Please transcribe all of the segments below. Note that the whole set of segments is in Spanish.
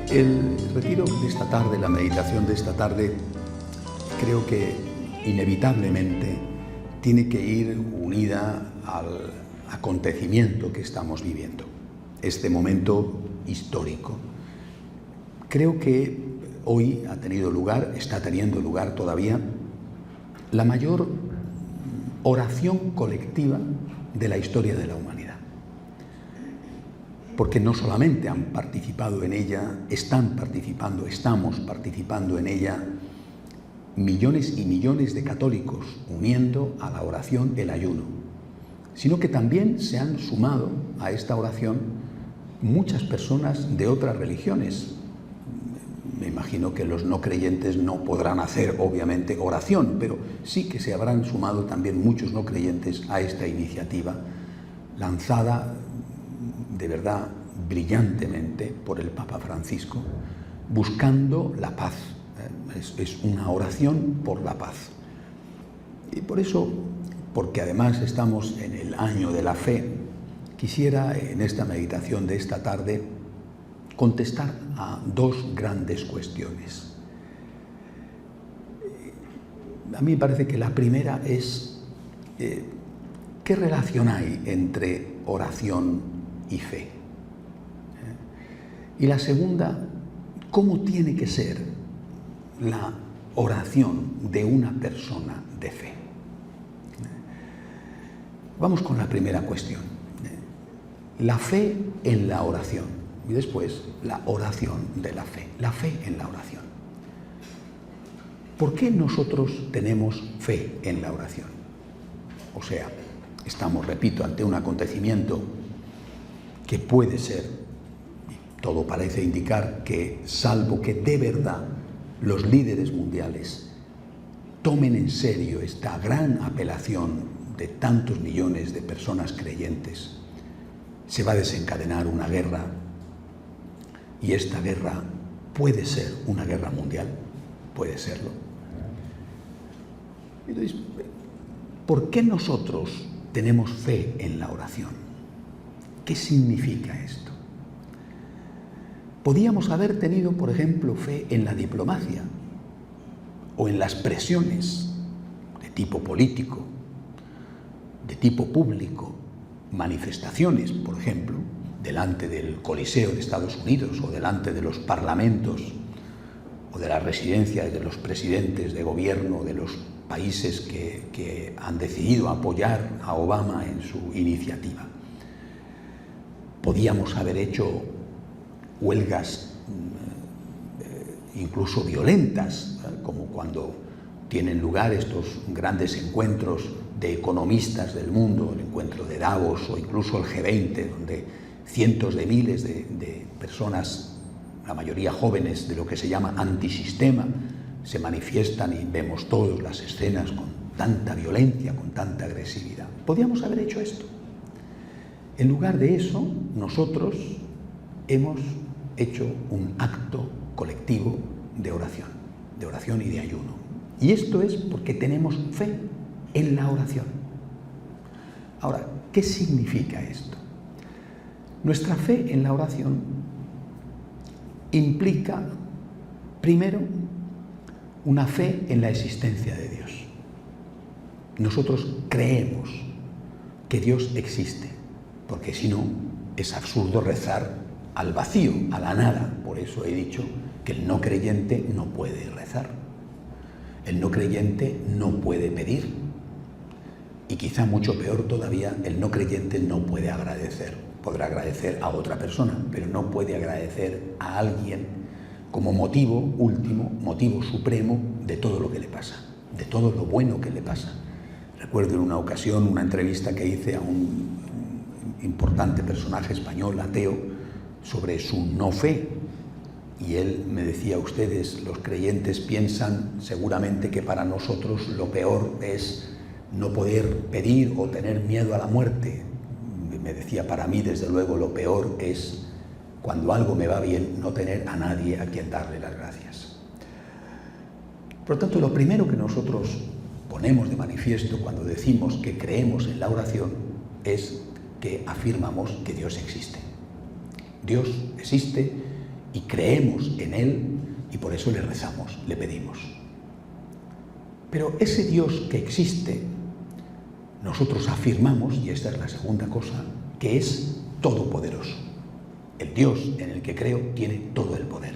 El retiro de esta tarde, la meditación de esta tarde, creo que inevitablemente tiene que ir unida al acontecimiento que estamos viviendo, este momento histórico. Creo que hoy ha tenido lugar, está teniendo lugar todavía, la mayor oración colectiva de la historia de la humanidad. Porque no solamente han participado en ella, estamos participando en ella millones y millones de católicos uniendo a la oración el ayuno, sino que también se han sumado a esta oración muchas personas de otras religiones. Me imagino que los no creyentes no podrán hacer, obviamente, oración, pero sí que se habrán sumado también muchos no creyentes a esta iniciativa lanzada de verdad brillantemente por el Papa Francisco, buscando la paz. Es una oración por la paz. Y por eso, porque además estamos en el año de la fe, quisiera en esta meditación de esta tarde contestar a dos grandes cuestiones. A mí me parece que la primera es ¿qué relación hay entre oración y fe? Y la segunda, ¿cómo tiene que ser la oración de una persona de fe? Vamos con la primera cuestión. La fe en la oración y después la oración de la fe. La fe en la oración. ¿Por qué nosotros tenemos fe en la oración? O sea, estamos, repito, ante un acontecimiento que puede ser, todo parece indicar que, salvo que de verdad los líderes mundiales tomen en serio esta gran apelación de tantos millones de personas creyentes, se va a desencadenar una guerra, y esta guerra puede ser una guerra mundial, puede serlo. Entonces, ¿por qué nosotros tenemos fe en la oración? ¿Qué significa esto? Podíamos haber tenido, por ejemplo, fe en la diplomacia o en las presiones de tipo político, de tipo público, manifestaciones, por ejemplo, delante del Coliseo de Estados Unidos o delante de los parlamentos o de las residencias de los presidentes de gobierno de los países que han decidido apoyar a Obama en su iniciativa. Podíamos haber hecho huelgas incluso violentas, como cuando tienen lugar estos grandes encuentros de economistas del mundo, el encuentro de Davos o incluso el G20, donde cientos de miles de personas, la mayoría jóvenes, de lo que se llama antisistema, se manifiestan y vemos todas las escenas con tanta violencia, con tanta agresividad. Podíamos haber hecho esto. En lugar de eso, nosotros hemos hecho un acto colectivo de oración y de ayuno. Y esto es porque tenemos fe en la oración. Ahora, ¿qué significa esto? Nuestra fe en la oración implica, primero, una fe en la existencia de Dios. Nosotros creemos que Dios existe, porque si no, es absurdo rezar al vacío, a la nada. Por eso he dicho que el no creyente no puede rezar. El no creyente no puede pedir. Y quizá mucho peor todavía, el no creyente no puede agradecer. Podrá agradecer a otra persona, pero no puede agradecer a alguien como motivo último, motivo supremo de todo lo que le pasa, de todo lo bueno que le pasa. Recuerdo en una ocasión una entrevista que hice a un importante personaje español, ateo, sobre su no fe. Y él me decía: ustedes, los creyentes, piensan seguramente que para nosotros lo peor es no poder pedir o tener miedo a la muerte. Me decía: para mí, desde luego, lo peor es, cuando algo me va bien, no tener a nadie a quien darle las gracias. Por lo tanto, lo primero que nosotros ponemos de manifiesto cuando decimos que creemos en la oración es que afirmamos que Dios existe. Dios existe y creemos en Él y por eso le rezamos, le pedimos. Pero ese Dios que existe, nosotros afirmamos, y esta es la segunda cosa, que es todopoderoso. El Dios en el que creo tiene todo el poder.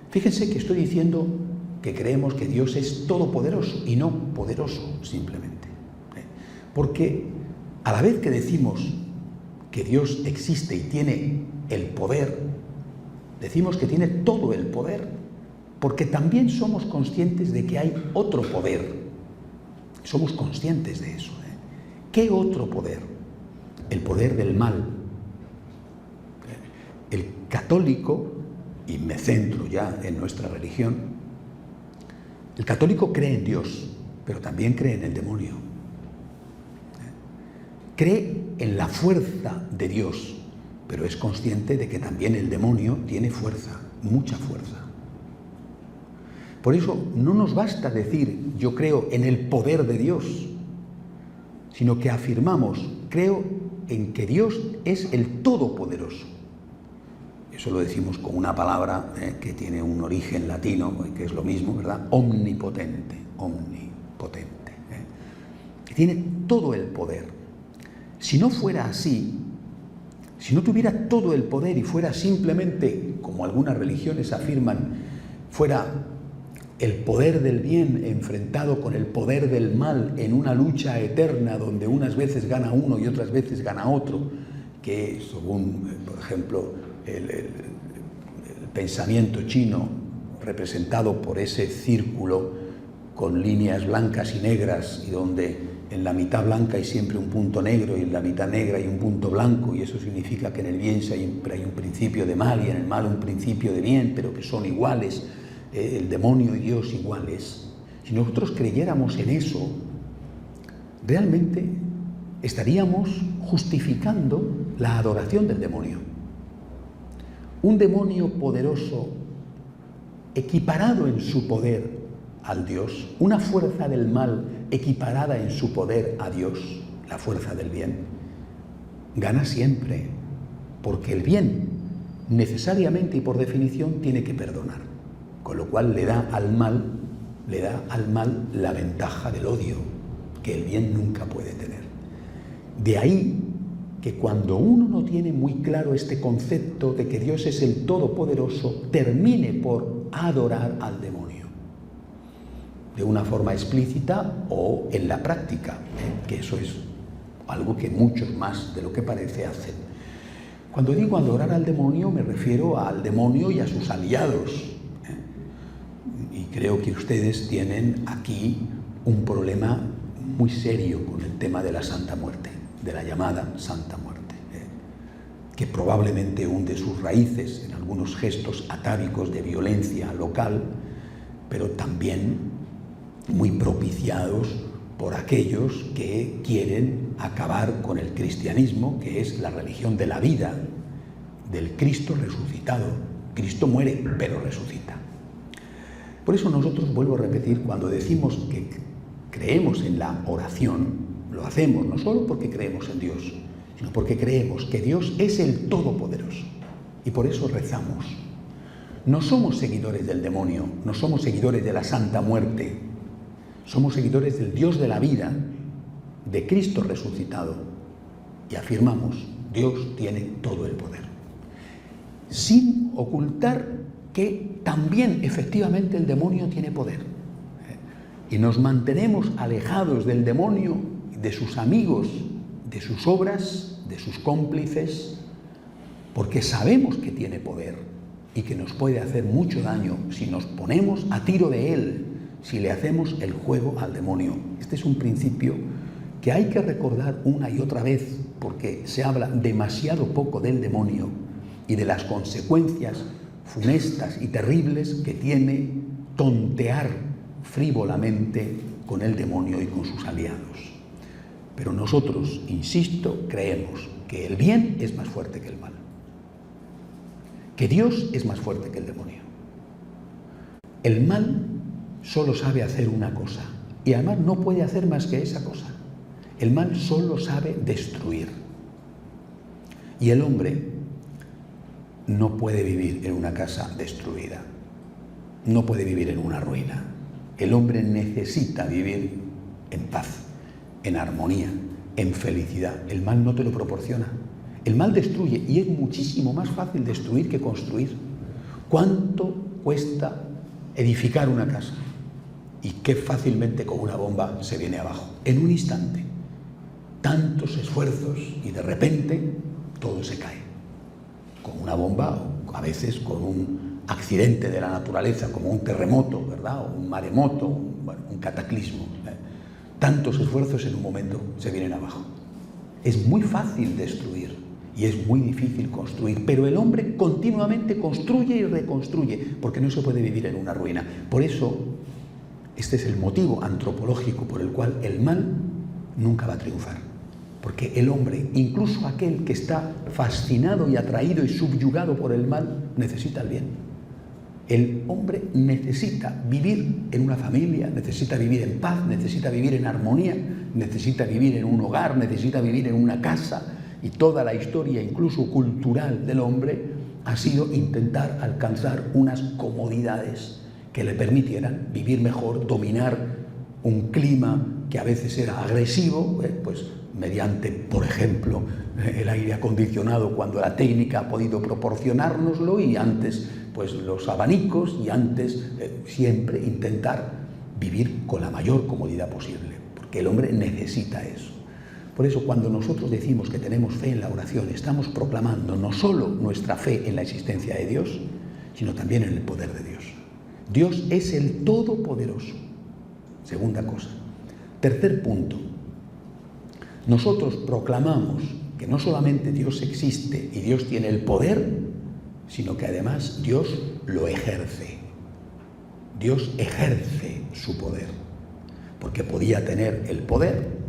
Fíjense que estoy diciendo que creemos que Dios es todopoderoso y no poderoso simplemente. Porque a la vez que decimos que Dios existe y tiene el poder, decimos que tiene todo el poder, porque también somos conscientes de que hay otro poder. Somos conscientes de eso. ¿Qué otro poder? El poder del mal. El católico, y me centro ya en nuestra religión, el católico cree en Dios, pero también cree en el demonio. Cree en la fuerza de Dios, pero es consciente de que también el demonio tiene fuerza, mucha fuerza. Por eso no nos basta decir yo creo en el poder de Dios, sino que afirmamos, creo en que Dios es el todopoderoso. Eso lo decimos con una palabra que tiene un origen latino, que es lo mismo, ¿verdad? Omnipotente, omnipotente. Que tiene todo el poder. Si no fuera así, si no tuviera todo el poder y fuera simplemente, como algunas religiones afirman, fuera el poder del bien enfrentado con el poder del mal en una lucha eterna donde unas veces gana uno y otras veces gana otro, que según, por ejemplo, el pensamiento chino representado por ese círculo con líneas blancas y negras y donde en la mitad blanca hay siempre un punto negro y en la mitad negra hay un punto blanco, y eso significa que en el bien siempre hay un principio de mal y en el mal un principio de bien, pero que son iguales, el demonio y Dios iguales. Si nosotros creyéramos en eso, realmente estaríamos justificando la adoración del demonio. Un demonio poderoso, equiparado en su poder al Dios, una fuerza del mal equiparada en su poder a Dios, la fuerza del bien, gana siempre, porque el bien necesariamente y por definición tiene que perdonar, con lo cual le da al mal la ventaja del odio, que el bien nunca puede tener. De ahí que cuando uno no tiene muy claro este concepto de que Dios es el Todopoderoso, termine por adorar al demonio, de una forma explícita o en la práctica, que eso es algo que muchos más de lo que parece hacen. Cuando digo adorar al demonio, me refiero al demonio y a sus aliados. Y creo que ustedes tienen aquí un problema muy serio con el tema de la Santa Muerte, de la llamada Santa Muerte, que probablemente hunde sus raíces en algunos gestos atávicos de violencia local, pero también muy propiciados por aquellos que quieren acabar con el cristianismo, que es la religión de la vida, del Cristo resucitado. Cristo muere, pero resucita. Por eso nosotros, vuelvo a repetir, cuando decimos que creemos en la oración, lo hacemos no solo porque creemos en Dios, sino porque creemos que Dios es el Todopoderoso. Y por eso rezamos. No somos seguidores del demonio, no somos seguidores de la Santa Muerte, somos seguidores del Dios de la vida, de Cristo resucitado. Y afirmamos, Dios tiene todo el poder. Sin ocultar que también efectivamente el demonio tiene poder. Y nos mantenemos alejados del demonio, de sus amigos, de sus obras, de sus cómplices, porque sabemos que tiene poder y que nos puede hacer mucho daño si nos ponemos a tiro de él, si le hacemos el juego al demonio. Este es un principio que hay que recordar una y otra vez, porque se habla demasiado poco del demonio y de las consecuencias funestas y terribles que tiene tontear frívolamente con el demonio y con sus aliados. Pero nosotros, insisto, creemos que el bien es más fuerte que el mal, que Dios es más fuerte que el demonio. El mal solo sabe hacer una cosa, y además no puede hacer más que esa cosa. El mal solo sabe destruir. Y el hombre, no puede vivir en una casa destruida, no puede vivir en una ruina. El hombre necesita vivir en paz, en armonía, en felicidad. El mal no te lo proporciona. El mal destruye y es muchísimo más fácil destruir que construir. ¿Cuánto cuesta edificar una casa? Y qué fácilmente con una bomba se viene abajo, en un instante. Tantos esfuerzos y de repente todo se cae. Con una bomba, o a veces con un accidente de la naturaleza, como un terremoto, ¿verdad? O un maremoto, un cataclismo. Tantos esfuerzos en un momento se vienen abajo. Es muy fácil destruir y es muy difícil construir, pero el hombre continuamente construye y reconstruye, porque no se puede vivir en una ruina. Por eso, este es el motivo antropológico por el cual el mal nunca va a triunfar. Porque el hombre, incluso aquel que está fascinado y atraído y subyugado por el mal, necesita el bien. El hombre necesita vivir en una familia, necesita vivir en paz, necesita vivir en armonía, necesita vivir en un hogar, necesita vivir en una casa. Y toda la historia, incluso cultural, del hombre ha sido intentar alcanzar unas comodidades que le permitieran vivir mejor, dominar un clima que a veces era agresivo, pues mediante, por ejemplo, el aire acondicionado, cuando la técnica ha podido proporcionárnoslo, y antes pues los abanicos, y antes siempre intentar vivir con la mayor comodidad posible, porque el hombre necesita eso. Por eso, cuando nosotros decimos que tenemos fe en la oración, estamos proclamando no solo nuestra fe en la existencia de Dios, sino también en el poder de Dios. Dios es el Todopoderoso. Segunda cosa. Tercer punto. Nosotros proclamamos que no solamente Dios existe y Dios tiene el poder, sino que además Dios lo ejerce. Dios ejerce su poder, porque podía tener el poder,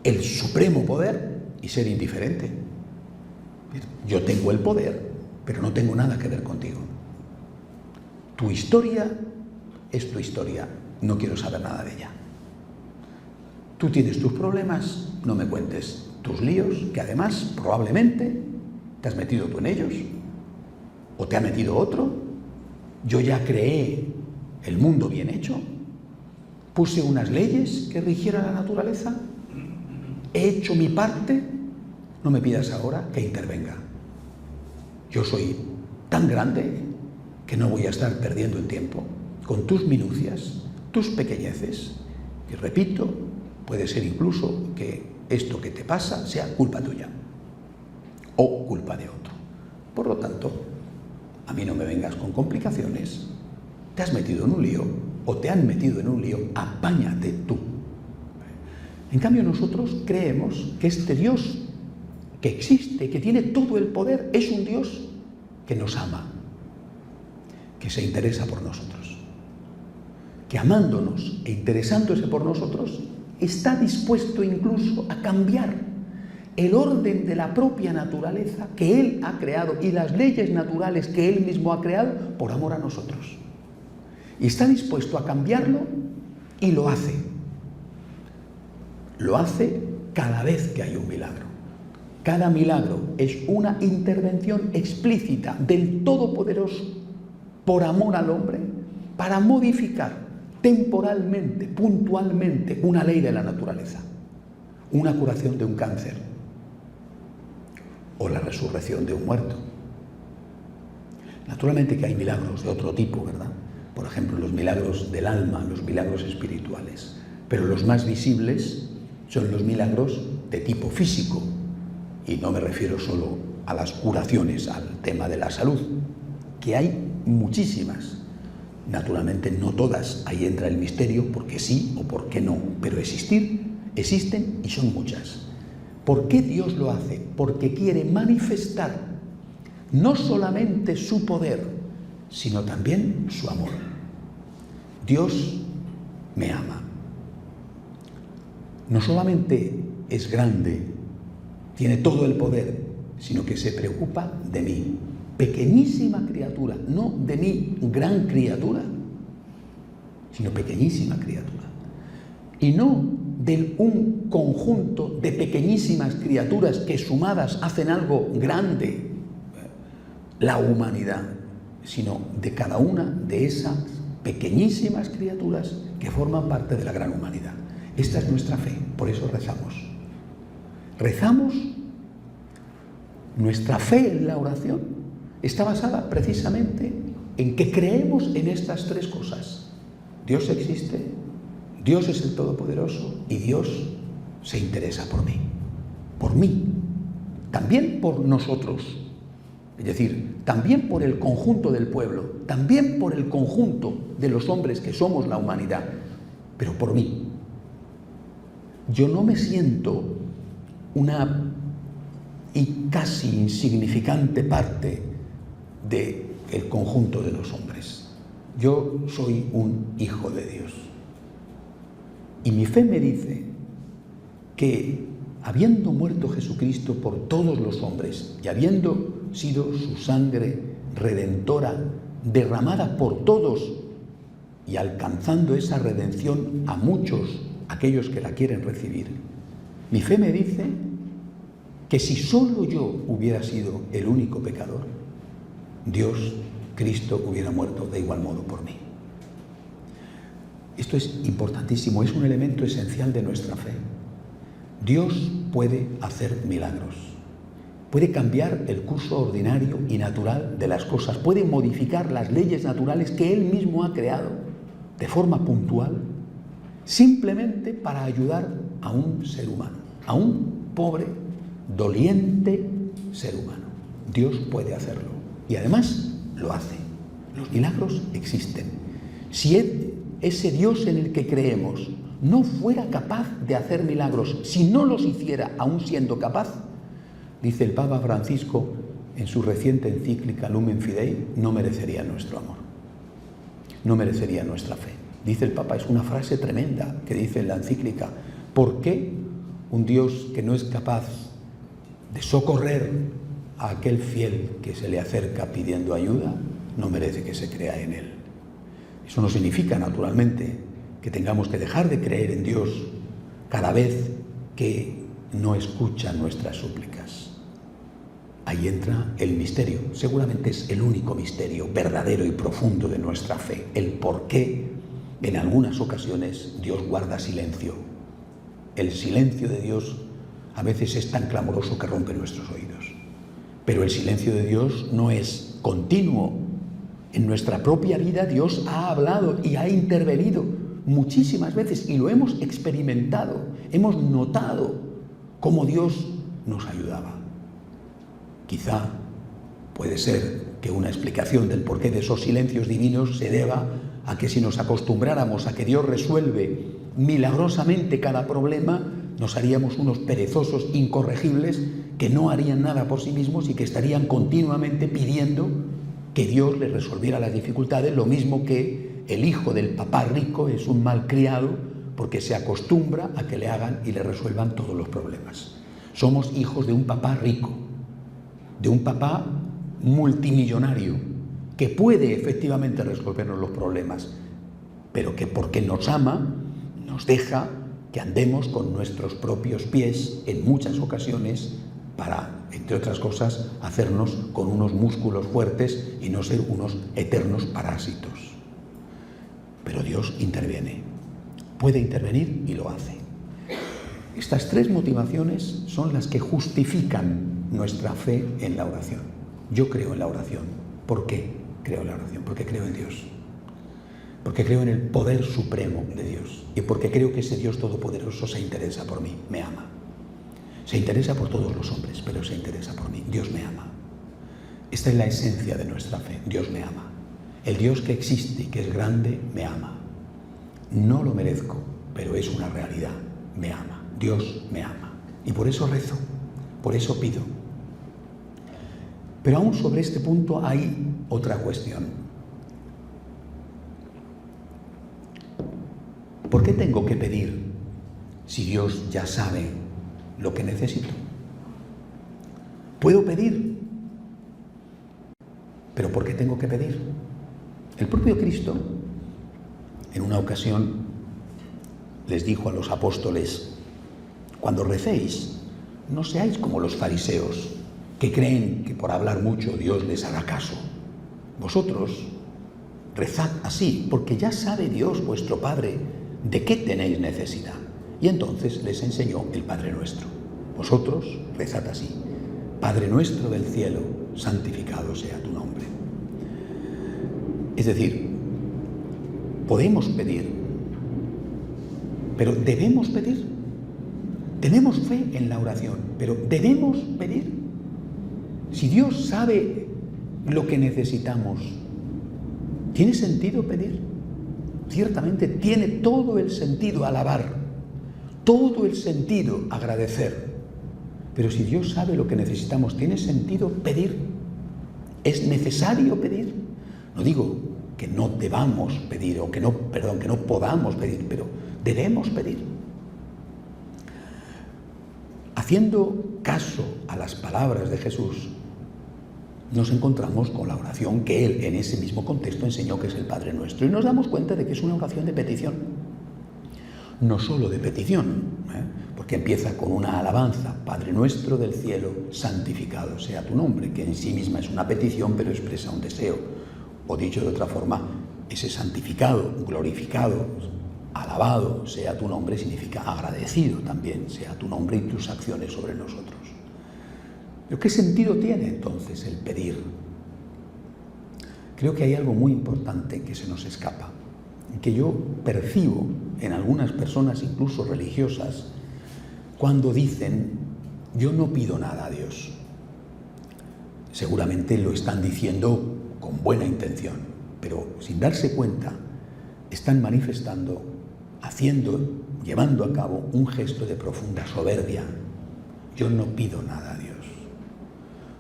el supremo poder, y ser indiferente. Yo tengo el poder, pero no tengo nada que ver contigo. Tu historia es tu historia, no quiero saber nada de ella. Tú tienes tus problemas, no me cuentes tus líos, que además probablemente te has metido tú en ellos, o te ha metido otro. Yo ya creé el mundo bien hecho, puse unas leyes que rigieran la naturaleza, he hecho mi parte, no me pidas ahora que intervenga. Yo soy tan grande que no voy a estar perdiendo el tiempo con tus minucias, tus pequeñeces. Y repito, puede ser incluso que esto que te pasa sea culpa tuya o culpa de otro. Por lo tanto, a mí no me vengas con complicaciones. Te has metido en un lío o te han metido en un lío, apáñate tú. En cambio, nosotros creemos que este Dios que existe, que tiene todo el poder, es un Dios que nos ama, que se interesa por nosotros, que amándonos e interesándose por nosotros, está dispuesto incluso a cambiar el orden de la propia naturaleza que Él ha creado y las leyes naturales que Él mismo ha creado por amor a nosotros. Y está dispuesto a cambiarlo y lo hace. Lo hace cada vez que hay un milagro. Cada milagro es una intervención explícita del Todopoderoso por amor al hombre para modificar temporalmente, puntualmente, una ley de la naturaleza, una curación de un cáncer o la resurrección de un muerto. Naturalmente que hay milagros de otro tipo, ¿verdad? Por ejemplo, los milagros del alma, los milagros espirituales, pero los más visibles son los milagros de tipo físico, y no me refiero solo a las curaciones, al tema de la salud, que hay muchísimas. Naturalmente no todas, ahí entra el misterio, porque sí o porque no, pero existen y son muchas. ¿Por qué Dios lo hace? Porque quiere manifestar no solamente su poder, sino también su amor. Dios me ama. No solamente es grande, tiene todo el poder, sino que se preocupa de mí. Pequeñísima criatura, no de mí gran criatura, sino pequeñísima criatura. Y no de un conjunto de pequeñísimas criaturas que sumadas hacen algo grande. la humanidad, sino de cada una de esas pequeñísimas criaturas que forman parte de la gran humanidad. Esta es nuestra fe, por eso rezamos. Rezamos, nuestra fe en la oración está basada precisamente en que creemos en estas tres cosas. Dios existe, Dios es el Todopoderoso y Dios se interesa por mí, también por nosotros, es decir, también por el conjunto del pueblo, también por el conjunto de los hombres que somos la humanidad, pero por mí. Yo no me siento una casi insignificante parte del conjunto de los hombres. Yo soy un hijo de Dios. Y mi fe me dice que, habiendo muerto Jesucristo por todos los hombres y habiendo sido su sangre redentora derramada por todos y alcanzando esa redención a muchos, aquellos que la quieren recibir, mi fe me dice que si solo yo hubiera sido el único pecador, Dios, Cristo, hubiera muerto de igual modo por mí. Esto es importantísimo, es un elemento esencial de nuestra fe. Dios puede hacer milagros, puede cambiar el curso ordinario y natural de las cosas, puede modificar las leyes naturales que Él mismo ha creado de forma puntual, simplemente para ayudar a un ser humano, a un pobre, doliente ser humano. Dios puede hacerlo y además lo hace. Los milagros existen. Si ese Dios en el que creemos no fuera capaz de hacer milagros, si no los hiciera aún siendo capaz, dice el Papa Francisco en su reciente encíclica Lumen Fidei, no merecería nuestro amor, no merecería nuestra fe. Dice el Papa, es una frase tremenda que dice en la encíclica: ¿por qué un Dios que no es capaz de socorrer a aquel fiel que se le acerca pidiendo ayuda, no merece que se crea en Él? Eso no significa, naturalmente, que tengamos que dejar de creer en Dios cada vez que no escucha nuestras súplicas. Ahí entra el misterio, seguramente es el único misterio verdadero y profundo de nuestra fe, el por qué en algunas ocasiones Dios guarda silencio. El silencio de Dios a veces es tan clamoroso que rompe nuestros oídos, pero el silencio de Dios no es continuo. En nuestra propia vida Dios ha hablado y ha intervenido muchísimas veces y lo hemos experimentado, hemos notado cómo Dios nos ayudaba. Quizá puede ser que una explicación del porqué de esos silencios divinos se deba a que si nos acostumbráramos a que Dios resuelve milagrosamente cada problema, nos haríamos unos perezosos incorregibles que no harían nada por sí mismos y que estarían continuamente pidiendo que Dios les resolviera las dificultades, lo mismo que el hijo del papá rico es un malcriado porque se acostumbra a que le hagan y le resuelvan todos los problemas. Somos hijos de un papá rico, de un papá multimillonario, que puede efectivamente resolvernos los problemas, pero que porque nos ama, nos deja que andemos con nuestros propios pies en muchas ocasiones para, entre otras cosas, hacernos con unos músculos fuertes y no ser unos eternos parásitos. Pero Dios interviene, puede intervenir y lo hace. Estas tres motivaciones son las que justifican nuestra fe en la oración. Yo creo en la oración. ¿Por qué creo en la oración? Porque creo en Dios. Porque creo en el poder supremo de Dios. Y porque creo que ese Dios todopoderoso se interesa por mí, me ama. Se interesa por todos los hombres, pero se interesa por mí. Dios me ama. Esta es la esencia de nuestra fe. Dios me ama. El Dios que existe y que es grande, me ama. No lo merezco, pero es una realidad. Me ama. Dios me ama. Y por eso rezo, por eso pido. Pero aún sobre este punto hay otra cuestión. ¿Por qué tengo que pedir si Dios ya sabe lo que necesito? Puedo pedir, pero ¿por qué tengo que pedir? El propio Cristo, en una ocasión, les dijo a los apóstoles: cuando recéis, no seáis como los fariseos, que creen que por hablar mucho Dios les hará caso. Vosotros rezad así, porque ya sabe Dios vuestro Padre de qué tenéis necesidad. Y entonces les enseñó el Padre Nuestro. Vosotros rezad así: Padre nuestro del cielo, santificado sea tu nombre. Es decir, podemos pedir, pero ¿debemos pedir? Tenemos fe en la oración, pero ¿debemos pedir? Si Dios sabe lo que necesitamos, ¿tiene sentido pedir? Ciertamente tiene todo el sentido alabar, todo el sentido agradecer. Pero si Dios sabe lo que necesitamos, ¿tiene sentido pedir? ¿Es necesario pedir? No digo que no debamos pedir, o que no podamos pedir, pero debemos pedir. Haciendo caso a las palabras de Jesús, nos encontramos con la oración que Él en ese mismo contexto enseñó, que es el Padre Nuestro, y nos damos cuenta de que es una oración de petición. No solo de petición, porque empieza con una alabanza: Padre nuestro del cielo, santificado sea tu nombre, que en sí misma es una petición, pero expresa un deseo. O dicho de otra forma, ese santificado, glorificado, alabado sea tu nombre, significa agradecido también sea tu nombre y tus acciones sobre nosotros. ¿Pero qué sentido tiene entonces el pedir? Creo que hay algo muy importante que se nos escapa, que yo percibo en algunas personas, incluso religiosas, cuando dicen: yo no pido nada a Dios. Seguramente lo están diciendo con buena intención, pero sin darse cuenta están manifestando, llevando a cabo un gesto de profunda soberbia. Yo no pido nada a Dios.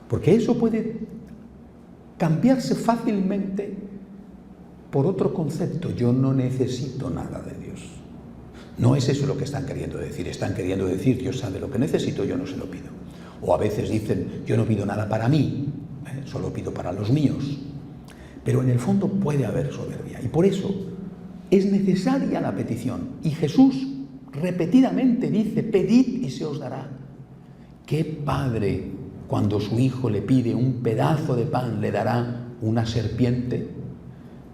Porque eso puede cambiarse fácilmente por otro concepto: yo no necesito nada de Dios. No es eso lo que están queriendo decir. Están queriendo decir: Dios sabe lo que necesito, yo no se lo pido. O a veces dicen: yo no pido nada para mí, solo pido para los míos. Pero en el fondo puede haber soberbia, y por eso es necesaria la petición. Y Jesús repetidamente dice: pedid y se os dará. ¿Qué padre, cuando su hijo le pide un pedazo de pan, le dará una serpiente?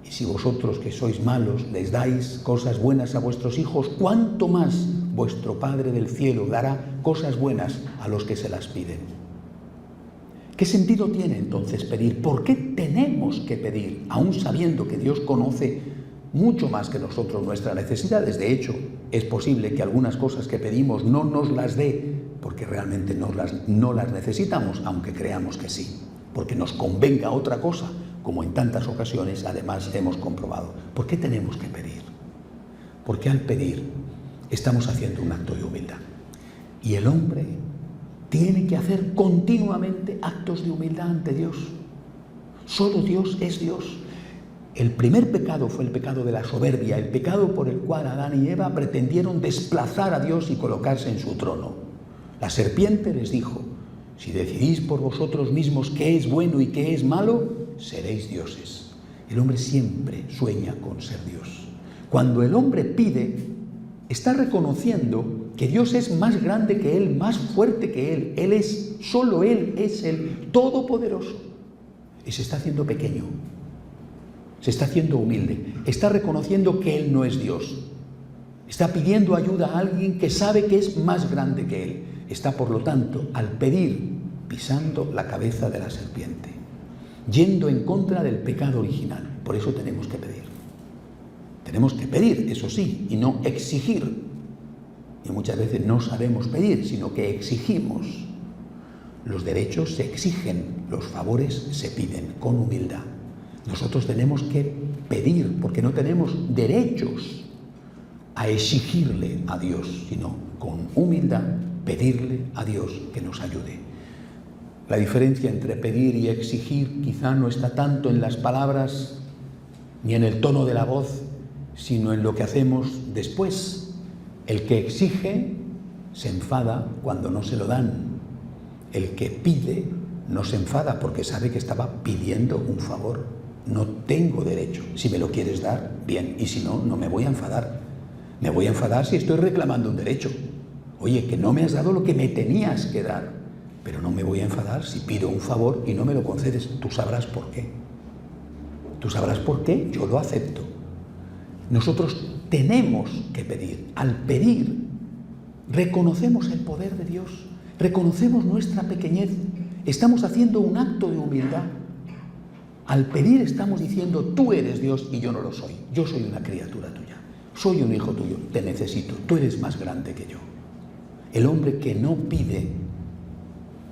Y si vosotros, que sois malos, les dais cosas buenas a vuestros hijos, ¿cuánto más vuestro Padre del cielo dará cosas buenas a los que se las piden? ¿Qué sentido tiene entonces pedir? ¿Por qué tenemos que pedir, aún sabiendo que Dios conoce mucho más que nosotros nuestras necesidades? De hecho, es posible que algunas cosas que pedimos no nos las dé porque realmente no las necesitamos, aunque creamos que sí, porque nos convenga otra cosa, como en tantas ocasiones además hemos comprobado. ¿Por qué tenemos que pedir? Porque al pedir estamos haciendo un acto de humildad. Y el hombre tiene que hacer continuamente actos de humildad ante Dios. Solo Dios es Dios. El primer pecado fue el pecado de la soberbia, el pecado por el cual Adán y Eva pretendieron desplazar a Dios y colocarse en su trono. La serpiente les dijo: si decidís por vosotros mismos qué es bueno y qué es malo, seréis dioses. El hombre siempre sueña con ser Dios. Cuando el hombre pide, está reconociendo que Dios es más grande que él, más fuerte que él. Solo Él es el Todopoderoso. Y se está haciendo pequeño, se está haciendo humilde, está reconociendo que Él no es Dios. Está pidiendo ayuda a alguien que sabe que es más grande que él. Está, por lo tanto, al pedir, pisando la cabeza de la serpiente, yendo en contra del pecado original. Por eso tenemos que pedir. Tenemos que pedir, eso sí, y no exigir. Y muchas veces no sabemos pedir, sino que exigimos. Los derechos se exigen, los favores se piden con humildad. Nosotros tenemos que pedir, porque no tenemos derechos a exigirle a Dios, sino con humildad pedirle a Dios que nos ayude. La diferencia entre pedir y exigir quizá no está tanto en las palabras ni en el tono de la voz, sino en lo que hacemos después. El que exige se enfada cuando no se lo dan. El que pide no se enfada porque sabe que estaba pidiendo un favor. No tengo derecho. Si me lo quieres dar, bien, y si no, no me voy a enfadar. Me voy a enfadar si estoy reclamando un derecho. Oye, que no me has dado lo que me tenías que dar. pero no me voy a enfadar si pido un favor y no me lo concedes. Tú sabrás por qué. Tú sabrás por qué, yo lo acepto. Nosotros tenemos que pedir. Al pedir, reconocemos el poder de Dios, reconocemos nuestra pequeñez, estamos haciendo un acto de humildad. Al pedir estamos diciendo, tú eres Dios y yo no lo soy. Yo soy una criatura tuya, soy un hijo tuyo, te necesito, tú eres más grande que yo. El hombre que no pide,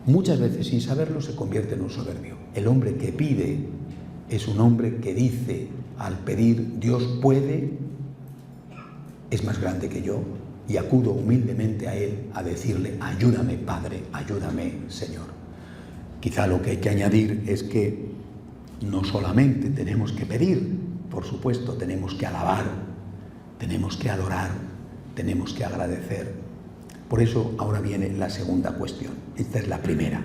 muchas veces sin saberlo, se convierte en un soberbio. El hombre que pide es un hombre que dice, al pedir, Dios puede, es más grande que yo, y acudo humildemente a Él a decirle, ayúdame, Padre, ayúdame, Señor. Quizá lo que hay que añadir es que no solamente tenemos que pedir, por supuesto, tenemos que alabar, tenemos que adorar, tenemos que agradecer. Por eso ahora viene la segunda cuestión. Esta es la primera,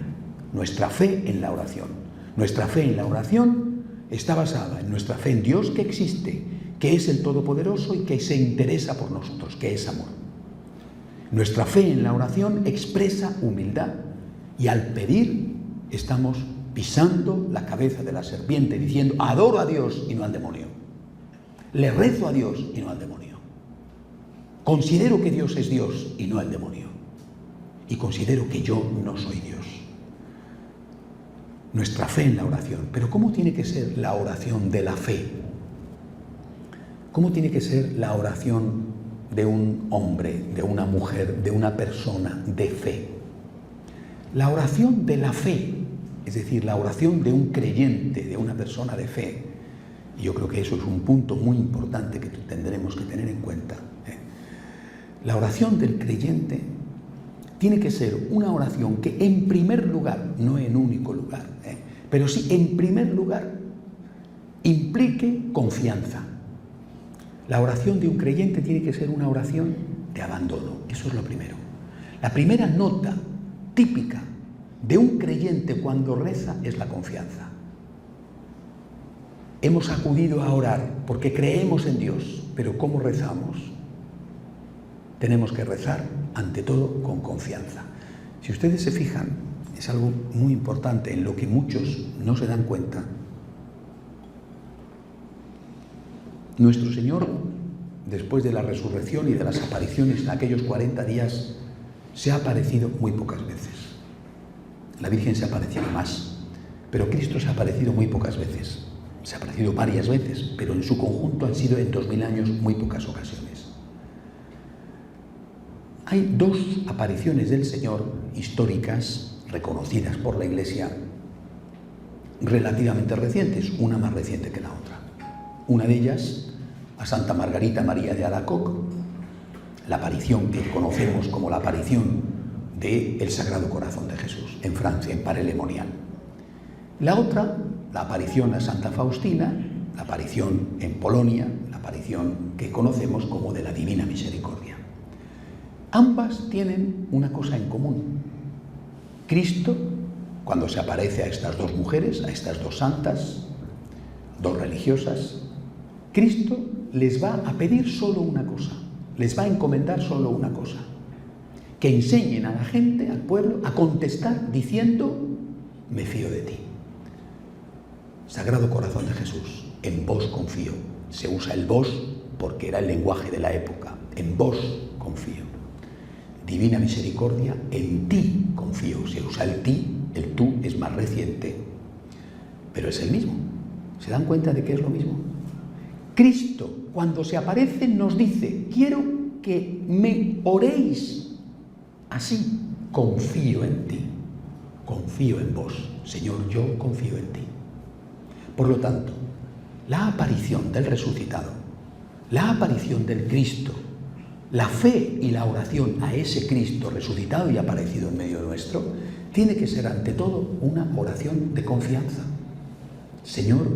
nuestra fe en la oración. Nuestra fe en la oración está basada en nuestra fe en Dios que existe, que es el Todopoderoso y que se interesa por nosotros, que es amor. Nuestra fe en la oración expresa humildad y al pedir estamos pisando la cabeza de la serpiente, diciendo, adoro a Dios y no al demonio. Le rezo a Dios y no al demonio. Considero que Dios es Dios y no el demonio. Y considero que yo no soy Dios. Nuestra fe en la oración. Pero ¿cómo tiene que ser la oración de la fe? ¿Cómo tiene que ser la oración de un hombre, de una mujer, de una persona de fe? La oración de la fe, es decir, la oración de un creyente, de una persona de fe. Y yo creo que eso es un punto muy importante que tendremos que tener en cuenta. La oración del creyente tiene que ser una oración que en primer lugar, no en único lugar, pero sí en primer lugar implique confianza. La oración de un creyente tiene que ser una oración de abandono, eso es lo primero. La primera nota típica de un creyente cuando reza es la confianza. Hemos acudido a orar porque creemos en Dios, pero ¿cómo rezamos? Tenemos que rezar, ante todo, con confianza. Si ustedes se fijan, es algo muy importante en lo que muchos no se dan cuenta. Nuestro Señor, después de la resurrección y de las apariciones en aquellos 40 días, se ha aparecido muy pocas veces. La Virgen se ha aparecido más, pero Cristo se ha aparecido muy pocas veces. Se ha aparecido varias veces, pero en su conjunto han sido en 2000 años muy pocas ocasiones. Hay dos apariciones del Señor históricas, reconocidas por la Iglesia, relativamente recientes, una más reciente que la otra. Una de ellas, a Santa Margarita María de Alacoque, la aparición que conocemos como la aparición del Sagrado Corazón de Jesús, en Francia, en Paray-le-Monial. La otra, la aparición a Santa Faustina, la aparición en Polonia, la aparición que conocemos como de la Divina Misericordia. Ambas tienen una cosa en común. Cristo, cuando se aparece a estas dos mujeres, a estas dos santas, dos religiosas, Cristo les va a pedir solo una cosa, les va a encomendar solo una cosa, que enseñen a la gente, al pueblo, a contestar diciendo, me fío de ti. Sagrado Corazón de Jesús, en vos confío. Se usa el vos porque era el lenguaje de la época. En vos confío. Divina Misericordia, en ti confío. Se usa el ti, el tú es más reciente, pero es el mismo. ¿Se dan cuenta de que es lo mismo? Cristo, cuando se aparece, nos dice, quiero que me oréis así. Confío en ti, confío en vos. Señor, yo confío en ti. Por lo tanto, la aparición del resucitado, la aparición del Cristo, la fe y la oración a ese Cristo resucitado y aparecido en medio nuestro, tiene que ser ante todo una oración de confianza. Señor,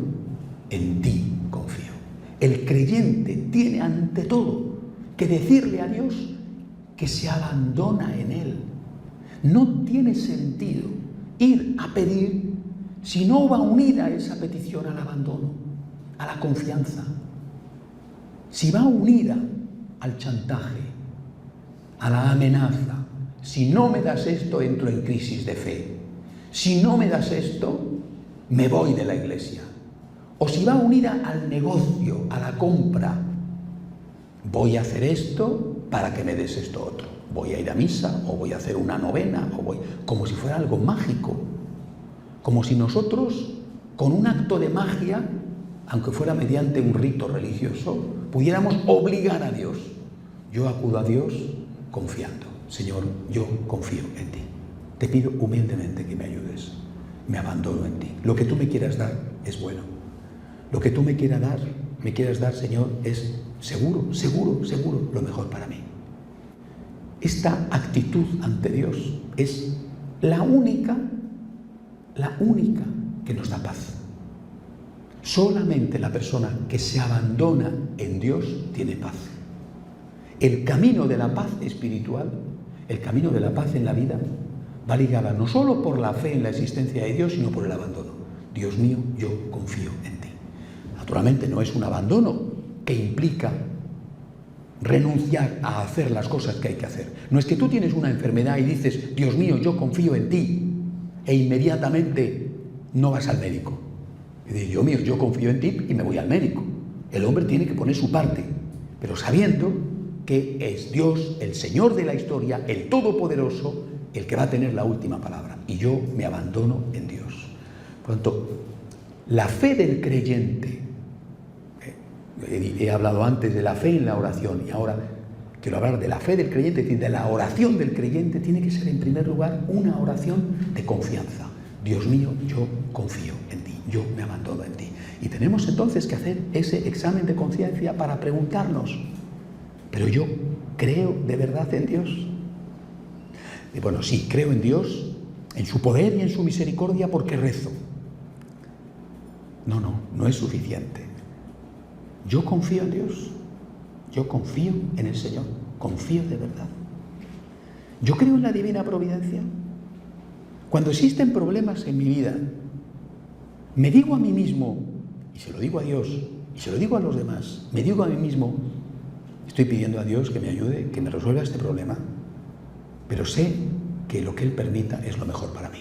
en ti confío. El creyente tiene ante todo que decirle a Dios que se abandona en Él. No tiene sentido ir a pedir si no va unida esa petición al abandono, a la confianza. Si va unida al chantaje, a la amenaza, si no me das esto, entro en crisis de fe. Si no me das esto, me voy de la iglesia. O si va unida al negocio, a la compra, voy a hacer esto para que me des esto otro. Voy a ir a misa, o voy a hacer una novena, como si fuera algo mágico. Como si nosotros, con un acto de magia, aunque fuera mediante un rito religioso, pudiéramos obligar a Dios. Yo acudo a Dios confiando. Señor, yo confío en ti. Te pido humildemente que me ayudes. Me abandono en ti. Lo que tú me quieras dar es bueno. Lo que tú me quieras dar, Señor, es seguro lo mejor para mí. Esta actitud ante Dios es la única que nos da paz. Solamente la persona que se abandona en Dios tiene paz. El camino de la paz espiritual, el camino de la paz en la vida, va ligada no solo por la fe en la existencia de Dios, sino por el abandono. Dios mío, yo confío en ti. Naturalmente no es un abandono que implica renunciar a hacer las cosas que hay que hacer. No es que tú tienes una enfermedad y dices, Dios mío, yo confío en ti, e inmediatamente no vas al médico. Y dices, Dios mío, yo confío en ti y me voy al médico. El hombre tiene que poner su parte, pero sabiendo que es Dios, el Señor de la historia, el Todopoderoso, el que va a tener la última palabra. Y yo me abandono en Dios. Por lo tanto, la fe del creyente, he hablado antes de la fe en la oración y ahora quiero hablar de la fe del creyente, es decir, de la oración del creyente, tiene que ser en primer lugar una oración de confianza. Dios mío, yo confío en ti, yo me abandono en ti. Y tenemos entonces que hacer ese examen de conciencia para preguntarnos, ¿pero yo creo de verdad en Dios? Y bueno, sí, creo en Dios, en su poder y en su misericordia porque rezo. No es suficiente. Yo confío en Dios, yo confío en el Señor, confío de verdad. Yo creo en la divina providencia. Cuando existen problemas en mi vida, me digo a mí mismo, y se lo digo a Dios, y se lo digo a los demás, me digo a mí mismo, estoy pidiendo a Dios que me ayude, que me resuelva este problema, pero sé que lo que Él permita es lo mejor para mí.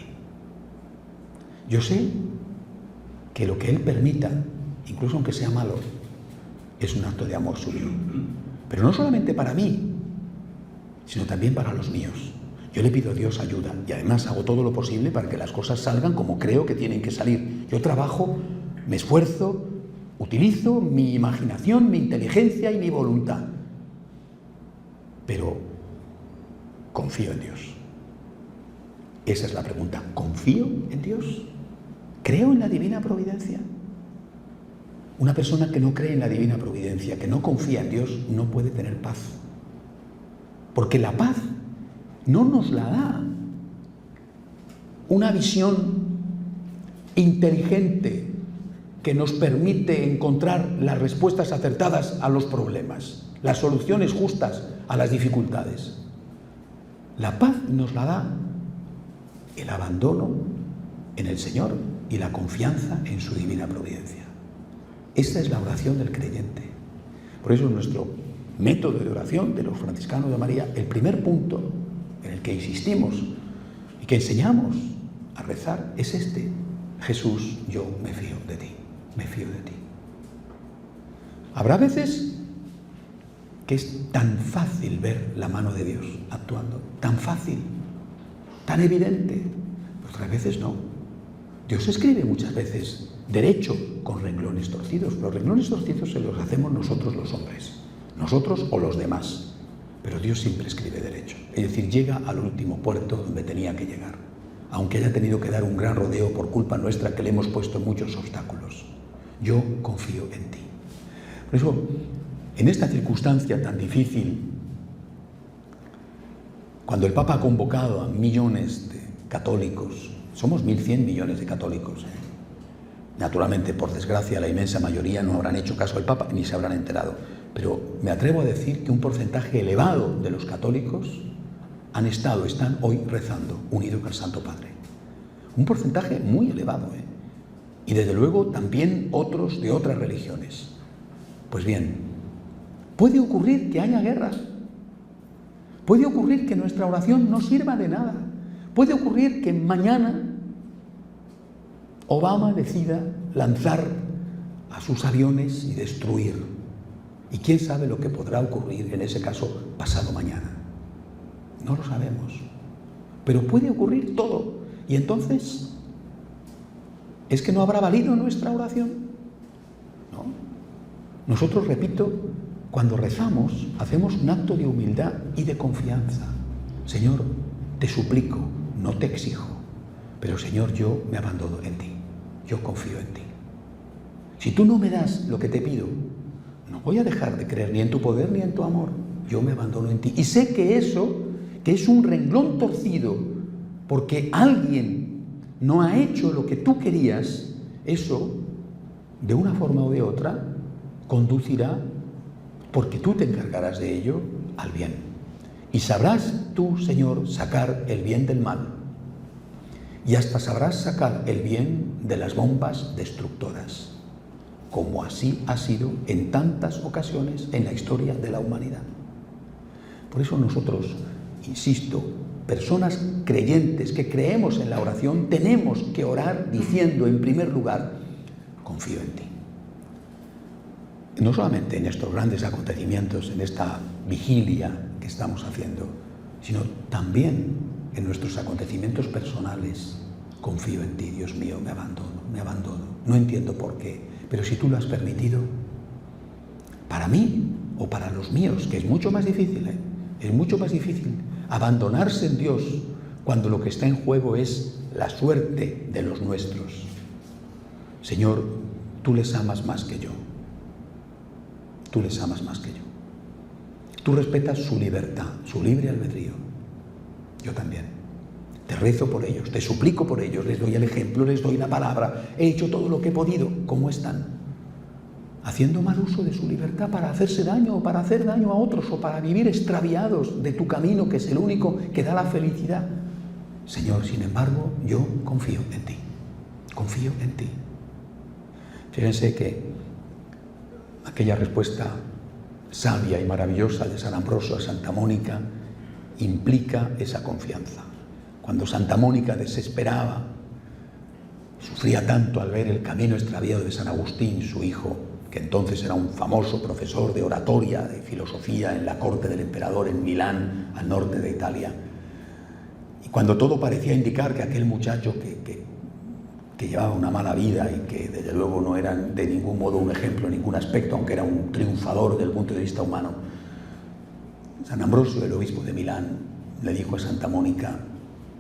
Yo sé que lo que Él permita, incluso aunque sea malo, es un acto de amor suyo. Pero no solamente para mí, sino también para los míos. Yo le pido a Dios ayuda y además hago todo lo posible para que las cosas salgan como creo que tienen que salir. Yo trabajo, me esfuerzo, utilizo mi imaginación, mi inteligencia y mi voluntad. Pero confío en Dios. Esa es la pregunta. ¿Confío en Dios? ¿Creo en la divina providencia? Una persona que no cree en la divina providencia, que no confía en Dios, no puede tener paz. Porque la paz no nos la da una visión inteligente que nos permite encontrar las respuestas acertadas a los problemas, las soluciones justas a las dificultades. La paz nos la da el abandono en el Señor y la confianza en su divina providencia. Esta es la oración del creyente. Por eso nuestro método de oración de los franciscanos de María, el primer punto en el que insistimos y que enseñamos a rezar es este: Jesús, yo me fío de ti, me fío de ti. Habrá veces que es tan fácil ver la mano de Dios actuando, tan fácil, tan evidente, pero otras veces no. Dios escribe muchas veces derecho con renglones torcidos. Los renglones torcidos se los hacemos nosotros los hombres, nosotros o los demás. Pero Dios siempre escribe derecho. Es decir, llega al último puerto donde tenía que llegar, aunque haya tenido que dar un gran rodeo por culpa nuestra que le hemos puesto muchos obstáculos. Yo confío en ti. Por eso, en esta circunstancia tan difícil, cuando el Papa ha convocado a millones de católicos, somos 1.100 millones de católicos, naturalmente, por desgracia, la inmensa mayoría no habrán hecho caso al Papa ni se habrán enterado. Pero me atrevo a decir que un porcentaje elevado de los católicos están hoy rezando, unidos al Santo Padre. Un porcentaje muy elevado, Y desde luego también otros de otras religiones. Pues bien, puede ocurrir que haya guerras. Puede ocurrir que nuestra oración no sirva de nada. Puede ocurrir que mañana Obama decida lanzar a sus aviones y destruir. Y quién sabe lo que podrá ocurrir en ese caso pasado mañana. No lo sabemos. Pero puede ocurrir todo. Y entonces, ¿es que no habrá valido nuestra oración? No. Nosotros, repito, cuando rezamos, hacemos un acto de humildad y de confianza. Señor, te suplico, no te exijo, pero Señor, yo me abandono en ti, yo confío en ti. Si tú no me das lo que te pido, no voy a dejar de creer ni en tu poder ni en tu amor, yo me abandono en ti. Y sé que eso, que es un renglón torcido, porque alguien no ha hecho lo que tú querías, eso, de una forma o de otra, conducirá, porque tú te encargarás de ello, al bien. Y sabrás tú, Señor, sacar el bien del mal. Y hasta sabrás sacar el bien de las bombas destructoras, como así ha sido en tantas ocasiones en la historia de la humanidad. Por eso nosotros, insisto, personas creyentes que creemos en la oración, tenemos que orar diciendo en primer lugar, confío en ti. No solamente en estos grandes acontecimientos, en esta vigilia que estamos haciendo, sino también en nuestros acontecimientos personales. Confío en ti, Dios mío, me abandono. No entiendo por qué, pero si tú lo has permitido, para mí o para los míos, que es mucho más difícil, es mucho más difícil abandonarse en Dios cuando lo que está en juego es la suerte de los nuestros. Señor, tú les amas más que yo. Tú les amas más que yo. Tú respetas su libertad, su libre albedrío. Yo también. Te rezo por ellos, te suplico por ellos, les doy el ejemplo, les doy la palabra. He hecho todo lo que he podido. ¿Cómo están? Haciendo mal uso de su libertad para hacerse daño o para hacer daño a otros o para vivir extraviados de tu camino, que es el único que da la felicidad. Señor, sin embargo, yo confío en ti. Confío en ti. Fíjense que aquella respuesta sabia y maravillosa de San Ambrosio a Santa Mónica implica esa confianza. Cuando Santa Mónica desesperaba, sufría tanto al ver el camino extraviado de San Agustín, su hijo, que entonces era un famoso profesor de oratoria, de filosofía en la corte del emperador en Milán, al norte de Italia. Y cuando todo parecía indicar que aquel muchacho que llevaba una mala vida y que desde luego no era de ningún modo un ejemplo en ningún aspecto, aunque era un triunfador desde el punto de vista humano, San Ambrosio, el obispo de Milán, le dijo a Santa Mónica,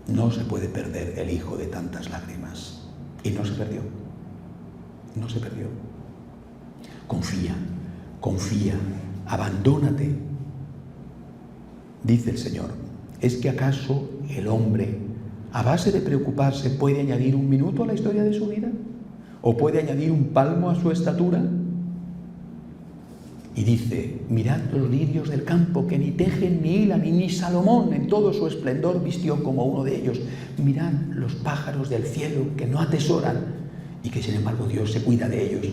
no se puede perder el hijo de tantas lágrimas. Y no se perdió. No se perdió. Confía, confía, abandónate. Dice el Señor, ¿es que acaso el hombre, a base de preocuparse, puede añadir un minuto a la historia de su vida? ¿O puede añadir un palmo a su estatura? Y dice, mirad los lirios del campo, que ni tejen ni hilan, y ni Salomón en todo su esplendor vistió como uno de ellos. Mirad los pájaros del cielo, que no atesoran, y que sin embargo Dios se cuida de ellos.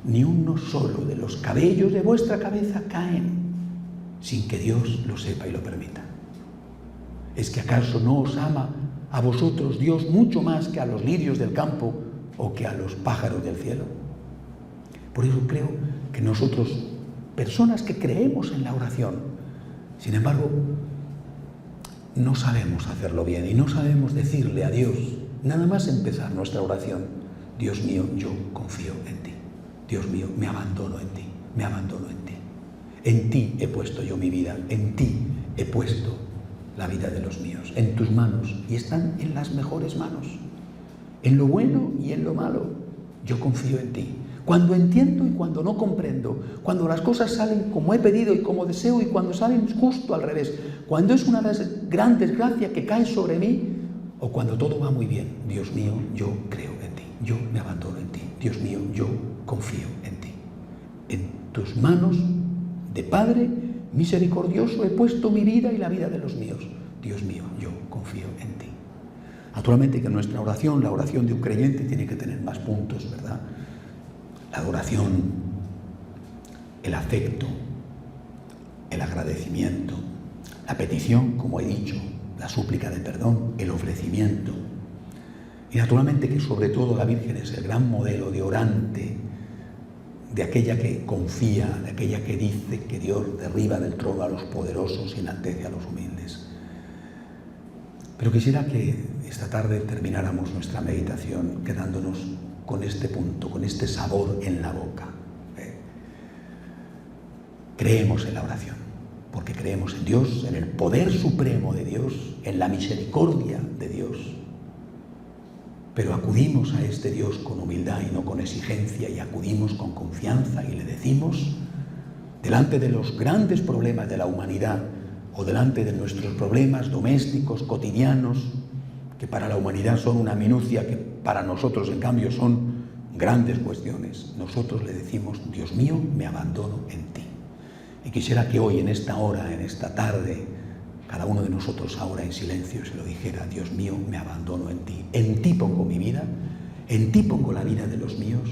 Ni uno solo de los cabellos de vuestra cabeza caen, sin que Dios lo sepa y lo permita. ¿Es que acaso no os ama a vosotros Dios mucho más que a los lirios del campo o que a los pájaros del cielo? Por eso creo que nosotros, personas que creemos en la oración, sin embargo, no sabemos hacerlo bien y no sabemos decirle a Dios, nada más empezar nuestra oración, Dios mío, yo confío en ti. Dios mío, me abandono en ti, me abandono en ti. En ti he puesto yo mi vida, en ti he puesto la vida de los míos, en tus manos, y están en las mejores manos, en lo bueno y en lo malo. Yo confío en ti. Cuando entiendo y cuando no comprendo, cuando las cosas salen como he pedido y como deseo y cuando salen justo al revés, cuando es una gran desgracia que cae sobre mí o cuando todo va muy bien, Dios mío, yo creo en ti, yo me abandono en ti, Dios mío, yo confío en ti. En tus manos de Padre misericordioso he puesto mi vida y la vida de los míos. Dios mío, yo confío en ti. Naturalmente que nuestra oración, la oración de un creyente, tiene que tener más puntos, ¿verdad? La adoración, el afecto, el agradecimiento, La petición, como he dicho, la súplica de perdón, el ofrecimiento. Y naturalmente que sobre todo la Virgen es el gran modelo de orante, de aquella que confía, de aquella que dice que Dios derriba del trono a los poderosos y enaltece a los humildes. Pero quisiera que esta tarde termináramos nuestra meditación quedándonos con este punto, con este sabor en la boca. Creemos en la oración, porque creemos en Dios, en el poder supremo de Dios, en la misericordia de Dios. Pero acudimos a este Dios con humildad y no con exigencia, y acudimos con confianza y le decimos, delante de los grandes problemas de la humanidad o delante de nuestros problemas domésticos, cotidianos, que para la humanidad son una minucia, que para nosotros en cambio son grandes cuestiones, nosotros le decimos, Dios mío, me abandono en ti. Y quisiera que hoy, en esta hora, en esta tarde, cada uno de nosotros ahora en silencio se lo dijera, Dios mío, me abandono en ti pongo mi vida, en ti pongo la vida de los míos,